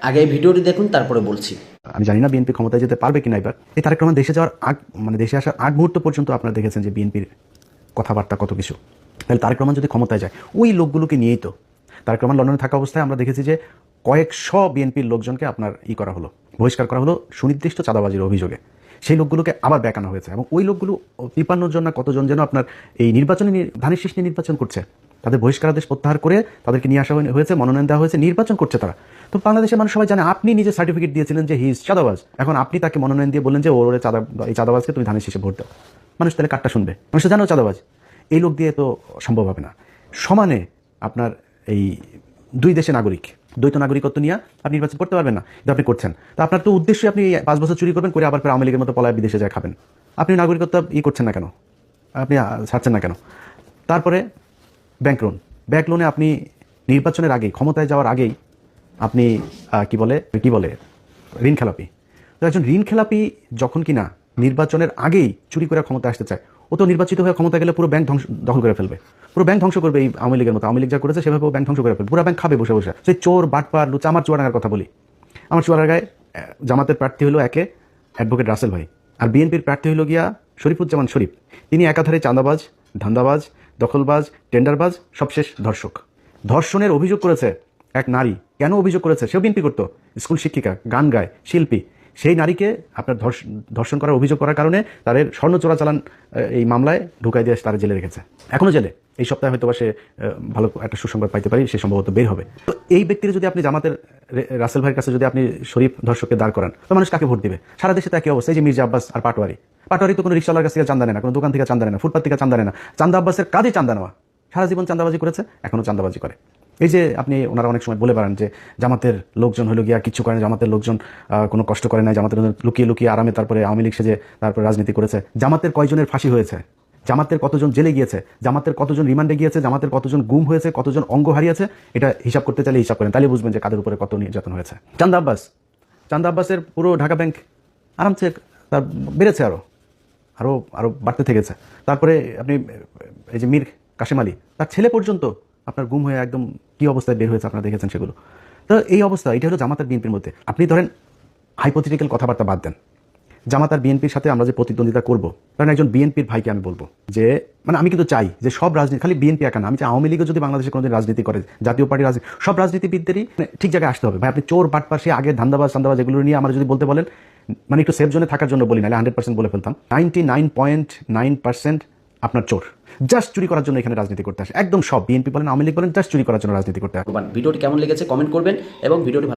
আগে এই ভিডিওটি দেখুন, তারপরে বলছি। আমি জানি না বিএনপি ক্ষমতায় যেতে পারবে কিনা এবার। এই তারেক রহমান দেশে যাওয়ার আগ দেশে আসার আগ মুহূর্ত পর্যন্ত আপনারা দেখেছেন যে বিএনপির কথাবার্তা কত কিছু। তাহলে তারেক রহমান যদি ক্ষমতায় যায় ওই লোকগুলোকে নিয়েই তো তারেক রহমান লন্ডনে থাকা অবস্থায় আমরা দেখেছি যে কয়েকশো বিএনপির লোকজনকে আপনার করা হলো, বহিষ্কার করা হলো সুনির্দিষ্ট চাঁদাবাজির অভিযোগে। সেই লোকগুলোকে আবার ব্যাক আনা হয়েছে এবং ওই লোকগুলো 53 জন না কতজন যেন আপনার এই নির্বাচনী ধানের শীষ নিয়ে নির্বাচন করছে। তাদের বহিষ্কারাদেশ প্রত্যাহার করে তাদেরকে নিয়ে আসা হয়েছে, মনোনয়ন দেওয়া হয়েছে, নির্বাচন করছে তারা। তো বাংলাদেশের মানুষ সবাই জানে আপনি নিজে সার্টিফিকেট দিয়েছিলেন যে হি ইজ চাঁদাবাজ, এখন আপনি তাকে মনোনয়ন দিয়ে বললেন যে ওর এই চাঁদাবাজকে তুমি ধানের শীষে ভোট দাও। মানুষ তাহলে কাটটা শুনবে? মানুষ তো জানো চাঁদাবাজ। এই লোক দিয়ে তো সম্ভব হবে না। সমানে আপনার এই দুই দেশের নাগরিক, দ্বৈত নাগরিকত্ব নিয়ে আপনি নির্বাচন করতে পারবেন না, কিন্তু আপনি করছেন। তো আপনার তো উদ্দেশ্যে আপনি 5 বছর চুরি করবেন, করে আবার আওয়ামী লীগের মতো পলায় বিদেশে যায় খাবেন। আপনি নাগরিকত্ব করছেন না কেন? আপনি ছাড়ছেন না কেন? তারপরে ব্যাংক লোনে আপনি নির্বাচনের আগেই, ক্ষমতায় যাওয়ার আগেই আপনি কি বলে ঋণ খেলাপি। তো একজন ঋণ খেলাপি যখন কিনা নির্বাচনের আগেই চুরি করে ক্ষমতা আসতে চায়, ও তো নির্বাচিত হয়ে ক্ষমতা গেলে পুরো ব্যাংক দখল করে ফেলবে, পুরো ব্যাংক ধ্বংস করবে। এই আওয়ামী লীগের মতো, আওয়ামী লীগ যা করেছে সেভাবে ব্যাংক ধ্বংস করে ফেলবে, পুরো ব্যাংক খাবে বসে বসে। সেই চোর বাটপার লুচা। আমার চুয়াডাঙ্গার কথা বলি, আমার চুয়াডাঙ্গায় জামাতের প্রার্থী হলো একে অ্যাডভোকেট রাসেল ভাই, আর বিএনপির প্রার্থী হলো গিয়া শরীফুজ্জামান শরীফ। তিনি একাধারে চাঁদাবাজ, ধান্দাবাজ, দখলবাজ, টেন্ডারবাজ, সবশেষ ধর্ষক। ধর্ষণের অভিযোগ করেছে এক নারী। কেন অভিযোগ করেছে? সেও বিএনপি করতো, স্কুল শিক্ষিকা, গান গায়, শিল্পী। সেই নারীকে আপনার ধর্ষণ করার অভিযোগ করার কারণে তাদের স্বর্ণ চোরাচালান এই মামলায় ঢুকাই দিয়ে তারা জেলে রেখেছে, এখনও জেলে। এই সপ্তাহে হয়তো বা সে ভালো একটা সুসংবাদ পাইতে পারি, সে সম্ভবত বের হবে। তো এই ব্যক্তির যদি আপনি জামাতের রাসেল ভাইয়ের কাছে যদি আপনি শরীফ ধর্ষককে দাঁড় করান, তো মানুষ কাকে ভোট দিবে? সারা দেশে তো একই অবস্থা। এই যে মির্জা আব্বাস আর পাটোয়ারি তো কোনো রিক্সাওয়ালার কাছ থেকে চান্দা নেয় না, কোনো দোকান থেকে চান্দা নেয় না, ফুটপাত থেকে চান্দা নেয় না। চান্দা আব্বাসের কাজে চান্দা নেওয়া। সারা জীবন চান্দাবাজি করেছে, এখনও চান্দাবাজি করে। এই যে আপনি ওনারা অনেক সময় বলে বেড়ান যে জামাতের লোকজন হলো গিয়া কিচ্ছু করে না, জামাতের লোকজন কোনো কষ্ট করে না, জামাতের লুকিয়ে লুকিয়ে আরামে তারপরে আওয়ামী লীগ সেজে তারপরে রাজনীতি করেছে। জামাতের কয়জনের ফাঁসি হয়েছে? জামাতের কতজন জেলে গিয়েছে? জামাতের কতজন রিমান্ডে গিয়েছে? জামাতের কতজন গুম হয়েছে? কতজন অঙ্গ হারিয়েছে? এটা হিসাব করতে চাইলে হিসাব করেন, তাহলে বুঝবেন যে কাদের উপরে কত নির্যাতন হয়েছে। চান্দা আব্বাসের পুরো ঢাকা ব্যাংক আরামসে তার বেড়েছে, আরও বাড়তে থেকেছে। তারপরে আপনি এই যে মীর কাশেম আলী, তার ছেলে পর্যন্ত আপনার গুম হয়ে একদম কী অবস্থায় বের হয়েছে, আপনারা দেখেছেন সেগুলো। তো এই অবস্থা, এটা হলো জামাত আর বিএনপির মধ্যে। আপনি ধরেন হাইপোথেটিক্যাল কথাবার্তা বাদ দেন, জামাত আর বিএনপির সাথে আমরা যে প্রতিদ্বন্দ্বিতা করবো, কারণ একজন বিএনপির ভাইকে আমি বলবো যে আমি কিন্তু চাই যে সব রাজনীতি, খালি বিএনপি একা না, আমি চাই আওয়ামী লীগও যদি বাংলাদেশে কোনোদিন রাজনীতি করে, জাতীয় পার্টির রাজনীতি, সব রাজনীতিবিদদেরই ঠিক জায়গায় আসতে হবে। ভাই আপনি চোর বাটপার সে আগে ধান্দাবাজ এগুলো নিয়ে আমরা যদি বলতে বলেন, একটু সেফ জোনে থাকার জন্য বলি, নাহলে 100% বলে ফেলতাম। 99.9% আপনার চোর, জাস্ট চুরি করার জন্য এখানে রাজনীতি করতে আসে। একদম সব, বিএনপি বলেন, আওয়ামী লীগ বলেন, জাস্ট চুরি করার জন্য রাজনীতি করতে আসে। ভিডিওটি কেমন লেগেছে কমেন্ট করবেন এবং ভিডিওটি